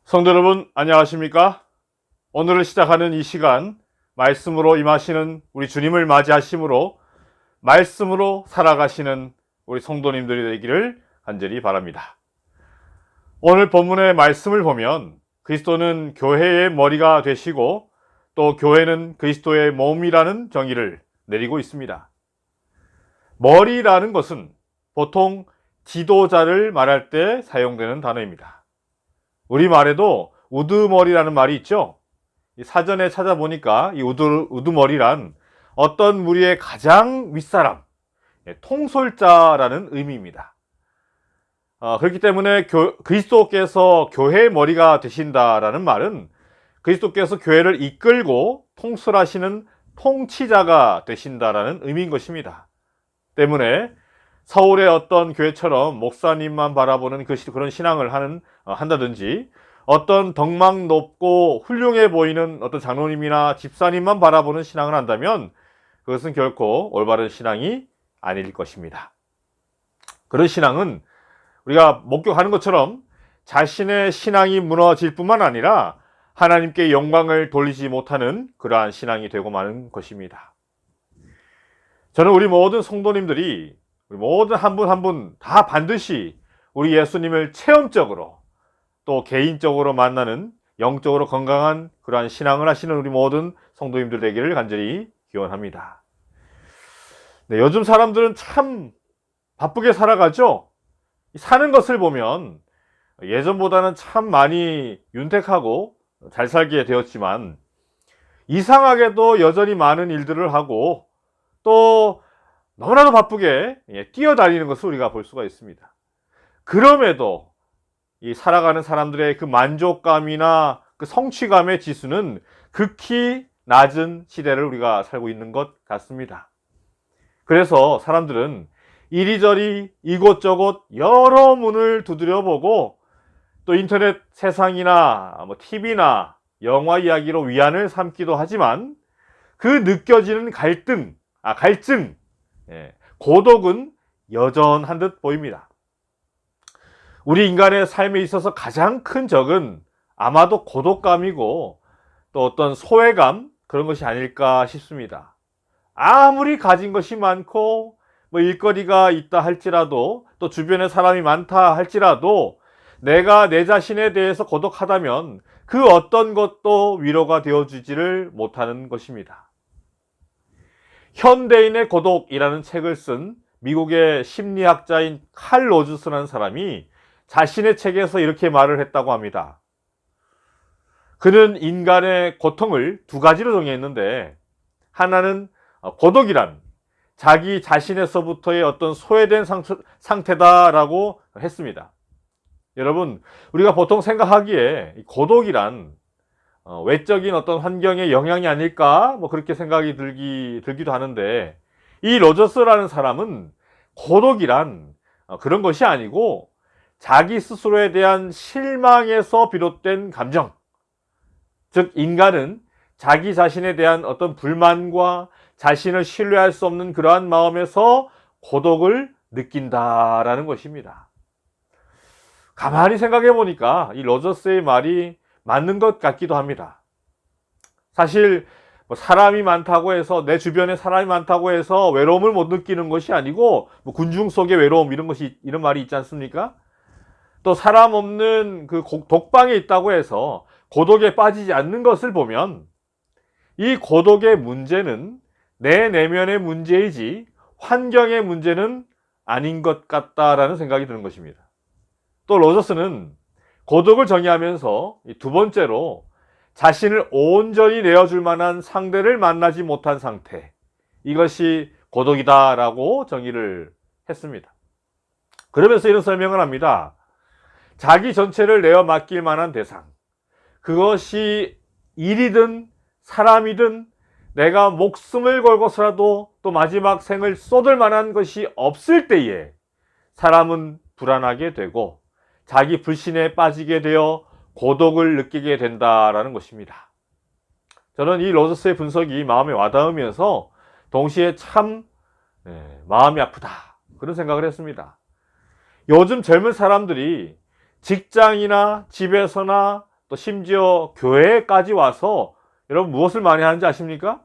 성도 여러분, 안녕하십니까? 오늘을 시작하는 이 시간, 말씀으로 임하시는 우리 주님을 맞이하심으로 말씀으로 살아가시는 우리 성도님들이 되기를 간절히 바랍니다. 오늘 본문의 말씀을 보면 그리스도는 교회의 머리가 되시고 또 교회는 그리스도의 몸이라는 정의를 내리고 있습니다. 머리라는 것은 보통 지도자를 말할 때 사용되는 단어입니다. 우리말에도 우두머리라는 말이 있죠. 사전에 찾아보니까 이 우두머리란 어떤 무리의 가장 윗사람, 통솔자라는 의미입니다. 그렇기 때문에 그리스도께서 교회의 머리가 되신다라는 말은 그리스도께서 교회를 이끌고 통솔하시는 통치자가 되신다라는 의미인 것입니다. 때문에 서울의 어떤 교회처럼 목사님만 바라보는 그런 신앙을 한다든지, 어떤 덕망 높고 훌륭해 보이는 어떤 장로님이나 집사님만 바라보는 신앙을 한다면 그것은 결코 올바른 신앙이 아닐 것입니다. 그런 신앙은 우리가 목격하는 것처럼 자신의 신앙이 무너질 뿐만 아니라 하나님께 영광을 돌리지 못하는 그러한 신앙이 되고 마는 것입니다. 저는 우리 모든 성도님들이 우리 모든 한 분 한 분 다 반드시 우리 예수님을 체험적으로 또 개인적으로 만나는 영적으로 건강한 그러한 신앙을 하시는 우리 모든 성도님들 되기를 간절히 기원합니다. 네, 요즘 사람들은 참 바쁘게 살아가죠. 사는 것을 보면 예전보다는 참 많이 윤택하고 잘 살게 되었지만 이상하게도 여전히 많은 일들을 하고 또 너무나도 바쁘게 뛰어다니는 것을 우리가 볼 수가 있습니다. 그럼에도 이 살아가는 사람들의 그 만족감이나 그 성취감의 지수는 극히 낮은 시대를 우리가 살고 있는 것 같습니다. 그래서 사람들은 이리저리 이곳저곳 여러 문을 두드려보고 또 인터넷 세상이나 TV나 영화 이야기로 위안을 삼기도 하지만 그 느껴지는 갈증, 고독은 여전한 듯 보입니다. 우리 인간의 삶에 있어서 가장 큰 적은 아마도 고독감이고 또 어떤 소외감, 그런 것이 아닐까 싶습니다. 아무리 가진 것이 많고 일거리가 있다 할지라도 또 주변에 사람이 많다 할지라도 내가 내 자신에 대해서 고독하다면 그 어떤 것도 위로가 되어주지를 못하는 것입니다. 현대인의 고독이라는 책을 쓴 미국의 심리학자인 칼 로저스라는 사람이 자신의 책에서 이렇게 말을 했다고 합니다. 그는 인간의 고통을 두 가지로 정의했는데, 하나는 고독이란 자기 자신에서부터의 어떤 소외된 상태다라고 했습니다. 여러분, 우리가 보통 생각하기에 고독이란 외적인 어떤 환경의 영향이 아닐까 그렇게 생각이 들기도 하는데, 이 로저스라는 사람은 고독이란 그런 것이 아니고 자기 스스로에 대한 실망에서 비롯된 감정, 즉 인간은 자기 자신에 대한 어떤 불만과 자신을 신뢰할 수 없는 그러한 마음에서 고독을 느낀다라는 것입니다. 가만히 생각해 보니까 이 로저스의 말이 맞는 것 같기도 합니다. 사실 사람이 많다고 해서, 내 주변에 사람이 많다고 해서 외로움을 못 느끼는 것이 아니고 군중 속의 외로움, 이런 말이 있지 않습니까? 또 사람 없는 그 독방에 있다고 해서 고독에 빠지지 않는 것을 보면 이 고독의 문제는 내 내면의 문제이지 환경의 문제는 아닌 것 같다라는 생각이 드는 것입니다. 또 로저스는 고독을 정의하면서 두 번째로 자신을 온전히 내어줄 만한 상대를 만나지 못한 상태, 이것이 고독이다라고 정의를 했습니다. 그러면서 이런 설명을 합니다. 자기 전체를 내어 맡길 만한 대상, 그것이 일이든 사람이든 내가 목숨을 걸고서라도 또 마지막 생을 쏟을 만한 것이 없을 때에 사람은 불안하게 되고 자기 불신에 빠지게 되어 고독을 느끼게 된다라는 것입니다. 저는 이 로저스의 분석이 마음에 와닿으면서 동시에 참 마음이 아프다 그런 생각을 했습니다. 요즘 젊은 사람들이 직장이나 집에서나 또 심지어 교회까지 와서 여러분 무엇을 많이 하는지 아십니까?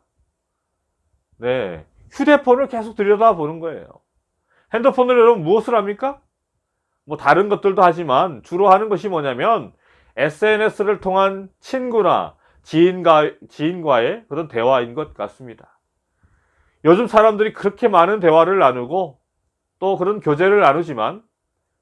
네, 휴대폰을 계속 들여다보는 거예요. 핸드폰으로 여러분 무엇을 합니까? 뭐 다른 것들도 하지만 주로 하는 것이 뭐냐면 SNS를 통한 친구나 지인과의 그런 대화인 것 같습니다. 요즘 사람들이 그렇게 많은 대화를 나누고 또 그런 교제를 나누지만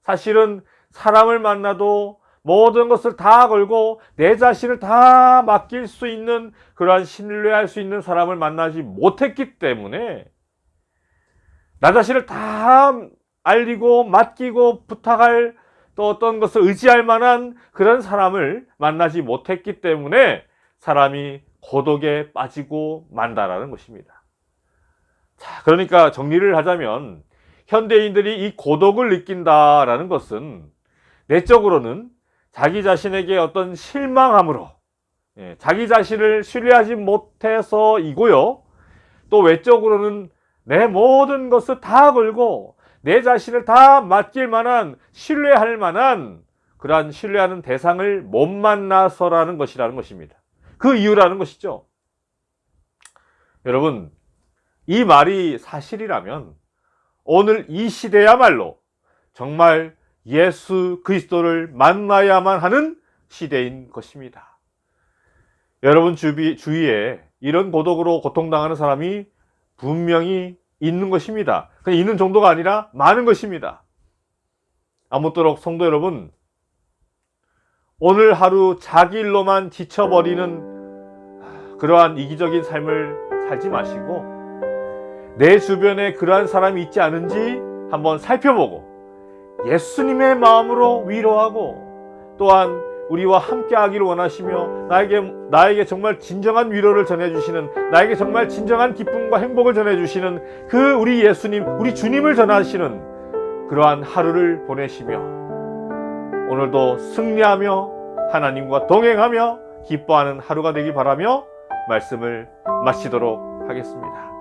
사실은 사람을 만나도 모든 것을 다 걸고 내 자신을 다 맡길 수 있는 그러한 신뢰할 수 있는 사람을 만나지 못했기 때문에 나 자신을 다 알리고 맡기고 부탁할 또 어떤 것을 의지할 만한 그런 사람을 만나지 못했기 때문에 사람이 고독에 빠지고 만다라는 것입니다. 자, 그러니까 정리를 하자면 현대인들이 이 고독을 느낀다라는 것은 내적으로는 자기 자신에게 어떤 실망함으로 자기 자신을 신뢰하지 못해서이고요. 또 외적으로는 내 모든 것을 다 걸고 내 자신을 다 맡길 만한 신뢰할 만한 그러한 신뢰하는 대상을 못 만나서라는 것이라는 것입니다. 그 이유라는 것이죠. 여러분, 이 말이 사실이라면 오늘 이 시대야말로 정말 예수 그리스도를 만나야만 하는 시대인 것입니다. 여러분 주위에 이런 고독으로 고통당하는 사람이 분명히 있는 것입니다. 그냥 있는 정도가 아니라 많은 것입니다. 아무쪼록 성도 여러분, 오늘 하루 자기 일로만 지쳐버리는 그러한 이기적인 삶을 살지 마시고 내 주변에 그러한 사람이 있지 않은지 한번 살펴보고 예수님의 마음으로 위로하고 또한 우리와 함께하기를 원하시며 나에게 정말 진정한 위로를 전해주시는, 나에게 정말 진정한 기쁨과 행복을 전해주시는 그 우리 예수님, 우리 주님을 전하시는 그러한 하루를 보내시며 오늘도 승리하며 하나님과 동행하며 기뻐하는 하루가 되길 바라며 말씀을 마치도록 하겠습니다.